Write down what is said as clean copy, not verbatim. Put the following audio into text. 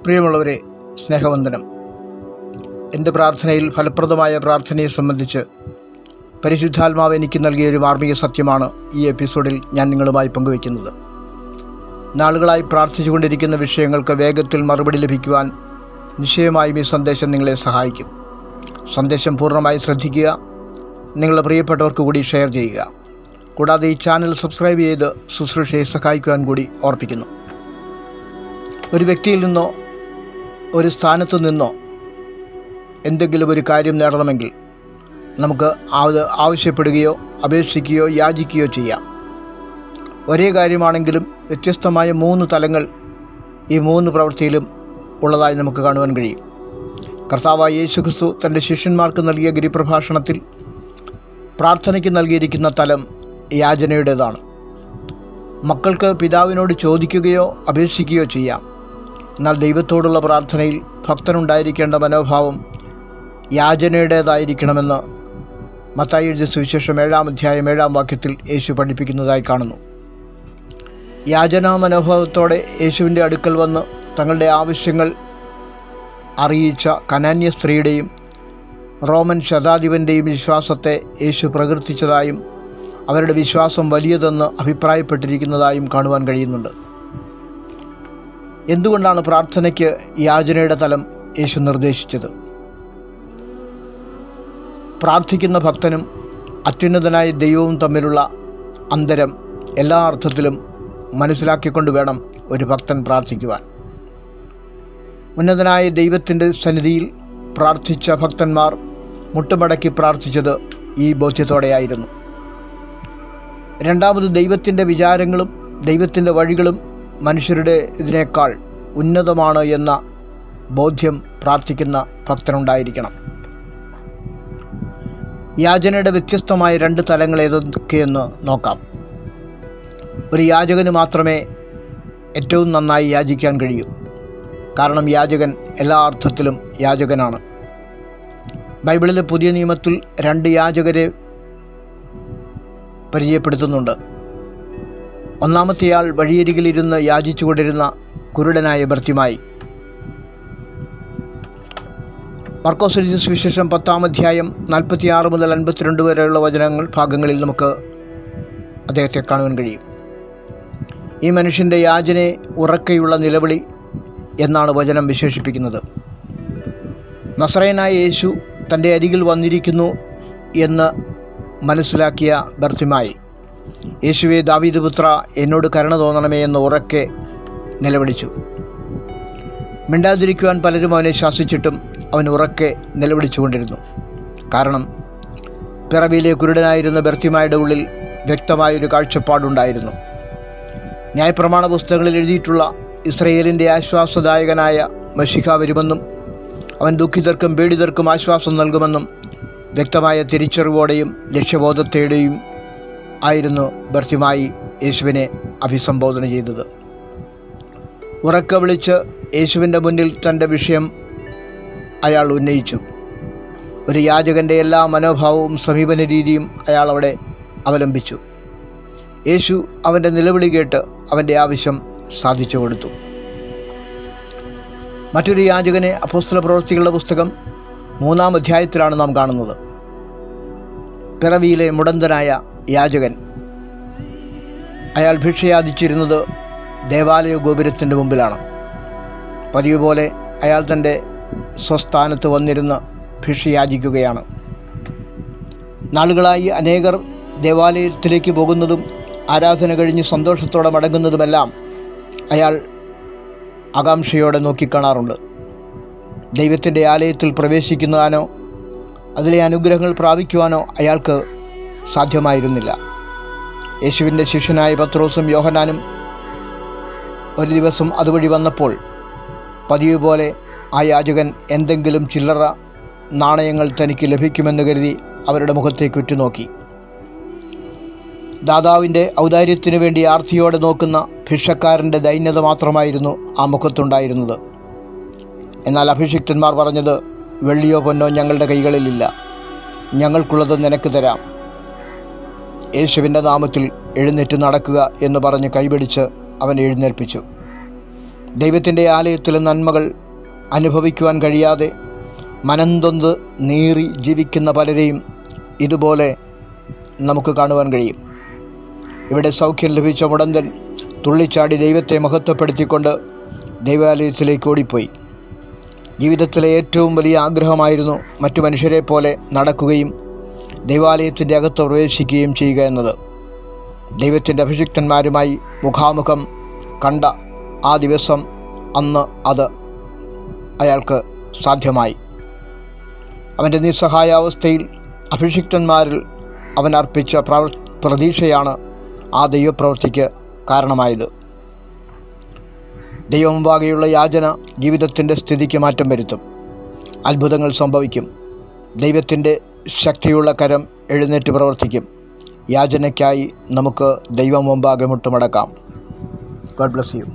പ്രിയമുള്ളവരെ, സ്നേഹവന്ദനം. എൻ്റെ പ്രാർത്ഥനയിൽ ഫലപ്രദമായ പ്രാർത്ഥനയെ സംബന്ധിച്ച് പരിശുദ്ധാത്മാവ് എനിക്ക് നൽകിയ ഒരു മാർമിക സത്യമാണ് ഈ എപ്പിസോഡിൽ ഞാൻ നിങ്ങളുമായി പങ്കുവയ്ക്കുന്നത്. നാളുകളായി പ്രാർത്ഥിച്ചുകൊണ്ടിരിക്കുന്ന വിഷയങ്ങൾക്ക് വേഗത്തിൽ മറുപടി ലഭിക്കുവാൻ നിശ്ചയമായും ഈ സന്ദേശം നിങ്ങളെ സഹായിക്കും. സന്ദേശം പൂർണ്ണമായി ശ്രദ്ധിക്കുക, നിങ്ങളുടെ പ്രിയപ്പെട്ടവർക്ക് കൂടി ഷെയർ ചെയ്യുക. കൂടാതെ ഈ ചാനൽ സബ്സ്ക്രൈബ് ചെയ്ത് ശുശ്രൂഷയെ സഹായിക്കുവാൻ കൂടി ഓർപ്പിക്കുന്നു. ഒരു വ്യക്തിയിൽ നിന്നോ ഒരു സ്ഥാനത്തു നിന്നോ എന്തെങ്കിലും ഒരു കാര്യം നേടണമെങ്കിൽ നമുക്ക് അത് ആവശ്യപ്പെടുകയോ അപേക്ഷിക്കുകയോ യാചിക്കുകയോ ചെയ്യാം. ഒരേ കാര്യമാണെങ്കിലും വ്യത്യസ്തമായ 3 തലങ്ങൾ ഈ 3 പ്രവൃത്തിയിലും ഉള്ളതായി നമുക്ക് കാണുവാൻ കഴിയും. കർത്താവായ യേശുക്രിസ്തു തൻ്റെ ശിഷ്യന്മാർക്ക് നൽകിയ ഗിരിപ്രഭാഷണത്തിൽ പ്രാർത്ഥനയ്ക്ക് നൽകിയിരിക്കുന്ന തലം യാചനയുടേതാണ്. മക്കൾക്ക് പിതാവിനോട് ചോദിക്കുകയോ അപേക്ഷിക്കുകയോ ചെയ്യാം. എന്നാൽ ദൈവത്തോടുള്ള പ്രാർത്ഥനയിൽ ഭക്തനുണ്ടായിരിക്കേണ്ട മനോഭാവം യാചനയുടേതായിരിക്കണമെന്ന് മത്തായി എഴുതിയ സുവിശേഷം 7-ാം അധ്യായം 7-ാം വാക്യത്തിൽ യേശു പഠിപ്പിക്കുന്നതായി കാണുന്നു. യാചനാ മനോഭാവത്തോടെ യേശുവിൻ്റെ അടുക്കൽ വന്ന് തങ്ങളുടെ ആവശ്യങ്ങൾ അറിയിച്ച കനാന്യ സ്ത്രീയുടെയും റോമൻ ശതാധിപൻ്റെയും വിശ്വാസത്തെ യേശു പ്രകീർത്തിച്ചതായും അവരുടെ വിശ്വാസം വലിയതെന്ന് അഭിപ്രായപ്പെട്ടിരിക്കുന്നതായും കാണുവാൻ കഴിയുന്നുണ്ട്. എന്തുകൊണ്ടാണ് പ്രാർത്ഥനയ്ക്ക് യാചനയുടെ തലം യേശു നിർദ്ദേശിച്ചത്? പ്രാർത്ഥിക്കുന്ന ഭക്തനും അത്യുന്നതനായ ദൈവവും തമ്മിലുള്ള അന്തരം എല്ലാ അർത്ഥത്തിലും മനസ്സിലാക്കിക്കൊണ്ട് വേണം ഒരു ഭക്തൻ പ്രാർത്ഥിക്കുവാൻ. ഉന്നതനായ ദൈവത്തിൻ്റെ സന്നിധിയിൽ പ്രാർത്ഥിച്ച ഭക്തന്മാർ മുട്ടുമടക്കി പ്രാർത്ഥിച്ചത് ഈ ബോധ്യത്തോടെയായിരുന്നു. രണ്ടാമത്, ദൈവത്തിൻ്റെ വിചാരങ്ങളും ദൈവത്തിൻ്റെ വഴികളും മനുഷ്യരുടെ ഇതിനേക്കാൾ ഉന്നതമാണ് എന്ന ബോധ്യം പ്രാർത്ഥിക്കുന്ന ഭക്തനുണ്ടായിരിക്കണം. യാചനയുടെ വ്യത്യസ്തമായ 2 തലങ്ങൾ ഏതൊക്കെയെന്ന് നോക്കാം. ഒരു യാചകന് മാത്രമേ ഏറ്റവും നന്നായി യാചിക്കാൻ കഴിയൂ. കാരണം യാചകൻ എല്ലാ അർത്ഥത്തിലും യാചകനാണ്. ബൈബിളിലെ പുതിയ നിയമത്തിൽ 2 യാചകരെ പരിചയപ്പെടുത്തുന്നുണ്ട്. ഒന്നാമത്തെയാൾ വഴിയരികിലിരുന്ന് യാചിച്ചുകൊണ്ടിരുന്ന കുരുടനായ ബർത്തിമായി. മർക്കോസ് എഴുതിയ സുവിശേഷം 10-ാം അധ്യായം 46 മുതൽ 52 വരെയുള്ള ഭാഗങ്ങളിൽ നമുക്ക് അദ്ദേഹത്തെ കാണുവാൻ കഴിയും. ഈ മനുഷ്യൻ്റെ യാചനയെ ഉറക്കെയുള്ള നിലവിളി എന്നാണ് വചനം വിശേഷിപ്പിക്കുന്നത്. നസറേയനായ യേശു തൻ്റെ അരികിൽ വന്നിരിക്കുന്നു എന്ന് മനസ്സിലാക്കിയ ബർത്തിമായി, യേശുവേ, ദാവീദ് പുത്ര, എന്നോട് കരുണ തോന്നണമേ എന്ന് ഉറക്കെ നിലവിളിച്ചു. മിണ്ടാതിരിക്കുവാൻ പലരും അവനെ ശാസിച്ചിട്ടും അവൻ ഉറക്കെ നിലവിളിച്ചുകൊണ്ടിരുന്നു. കാരണം പിറവിയിലെ കുരുടനായിരുന്ന ബർത്തിമായുടെ ഉള്ളിൽ വ്യക്തമായൊരു കാഴ്ചപ്പാടുണ്ടായിരുന്നു. ന്യായപ്രമാണ പുസ്തകങ്ങളിൽ എഴുതിയിട്ടുള്ള ഇസ്രയേലിൻ്റെ ആശ്വാസദായകനായ മശിഹ വരുമെന്നും അവൻ ദുഃഖിതർക്കും പീഡിതർക്കും ആശ്വാസം നൽകുമെന്നും വ്യക്തമായ തിരിച്ചറിവോടെയും ലക്ഷ്യബോധത്തോടെയും ആയിരുന്നു ബർത്തിമായി യേശുവിനെ അഭിസംബോധന ചെയ്തത്. ഉറക്കെ വിളിച്ച് യേശുവിൻ്റെ മുന്നിൽ തൻ്റെ വിഷയം അയാൾ ഉന്നയിച്ചു. ഒരു യാചകൻ്റെ എല്ലാ മനോഭാവവും സമീപന രീതിയും അയാൾ അവിടെ അവലംബിച്ചു. യേശു അവൻ്റെ നിലവിളി കേട്ട് അവൻ്റെ ആവശ്യം സാധിച്ചു കൊടുത്തു. മറ്റൊരു യാചകനെ അപ്പോസ്തല പ്രവൃത്തികളുടെ പുസ്തകം 3-ാം അധ്യായത്തിലാണ് നാം കാണുന്നത്. പിറവിയിലെ മുടന്തനായ യാചകൻ. അയാൾ ഭിക്ഷയാചിച്ചിരുന്നത് ദേവാലയ ഗോപുരത്തിൻ്റെ മുമ്പിലാണ്. പതിവ് പോലെ അയാൾ തൻ്റെ സ്വസ്ഥാനത്ത് വന്നിരുന്ന് ഭിക്ഷയാചിക്കുകയാണ്. നാളുകളായി അനേകർ ദേവാലയത്തിലേക്ക് പോകുന്നതും ആരാധന കഴിഞ്ഞ് സന്തോഷത്തോടെ മടങ്ങുന്നതുമെല്ലാം അയാൾ ആകാംക്ഷയോടെ നോക്കിക്കാണാറുണ്ട്. ദൈവത്തിൻ്റെ ആലയത്തിൽ പ്രവേശിക്കുവാനോ അതിലെ അനുഗ്രഹങ്ങൾ പ്രാപിക്കുവാനോ അയാൾക്ക് സാധ്യമായിരുന്നില്ല. യേശുവിൻ്റെ ശിഷ്യനായ പത്രോസും യോഹന്നാനും ഒരു ദിവസം അതുവഴി വന്നപ്പോൾ പതിവ് പോലെ ആ യാചകൻ എന്തെങ്കിലും ചില്ലറ നാണയങ്ങൾ തനിക്ക് ലഭിക്കുമെന്ന് കരുതി അവരുടെ മുഖത്തേക്ക് ഉറ്റുനോക്കി. ദാതാവിൻ്റെ ഔദാര്യത്തിനു വേണ്ടി ആർത്തിയോടെ നോക്കുന്ന ഭിക്ഷക്കാരൻ്റെ ദൈന്യത മാത്രമായിരുന്നു ആ മുഖത്തുണ്ടായിരുന്നത്. എന്നാൽ അഭിഷിക്തന്മാർ പറഞ്ഞത്, വെള്ളിയോ പൊന്നോ ഞങ്ങളുടെ കൈകളിലില്ല, ഞങ്ങൾക്കുള്ളത് നിനക്ക് തരാം. യേശുവിൻ്റെ നാമത്തിൽ എഴുന്നേറ്റ് നടക്കുക എന്ന് പറഞ്ഞ് കൈപിടിച്ച് അവൻ എഴുന്നേൽപ്പിച്ചു. ദൈവത്തിൻ്റെ ആലയത്തിലെ നന്മകൾ അനുഭവിക്കുവാൻ കഴിയാതെ മനംതൊന്ന് നീറി ജീവിക്കുന്ന പലരെയും ഇതുപോലെ നമുക്ക് കാണുവാൻ കഴിയും. ഇവിടെ സൗഖ്യം ലഭിച്ച മുടന്തൻ തുള്ളിച്ചാടി ദൈവത്തെ മഹത്വപ്പെടുത്തിക്കൊണ്ട് ദൈവാലയത്തിലേക്ക് ഓടിപ്പോയി. ജീവിതത്തിലെ ഏറ്റവും വലിയ ആഗ്രഹമായിരുന്നു മറ്റു മനുഷ്യരെ പോലെ നടക്കുകയും ദൈവാലയത്തിൻ്റെ അകത്ത് പ്രവേശിക്കുകയും ചെയ്യുക എന്നത്. ദൈവത്തിൻ്റെ അഭിഷിക്തന്മാരുമായി മുഖാമുഖം കണ്ട ആ ദിവസം അന്ന് അത് അയാൾക്ക് സാധ്യമായി. അവൻ്റെ നിസ്സഹായാവസ്ഥയിൽ അഭിഷിക്തന്മാരിൽ അവൻ അർപ്പിച്ച പ്രതീക്ഷയാണ് ആ ദൈവപ്രവൃത്തിക്ക് കാരണമായത്. ദൈവമുമ്പാകെയുള്ള യാചന ജീവിതത്തിൻ്റെ സ്ഥിതിക്ക് മാറ്റം വരുത്തും. അത്ഭുതങ്ങൾ സംഭവിക്കും. ദൈവത്തിൻ്റെ ശക്തിയുള്ള കരം എഴുന്നേറ്റ് പ്രവർത്തിക്കും. യാചനയ്ക്കായി നമുക്ക് ദൈവം മുമ്പാകെ മുട്ടുമടക്കാം. God bless you.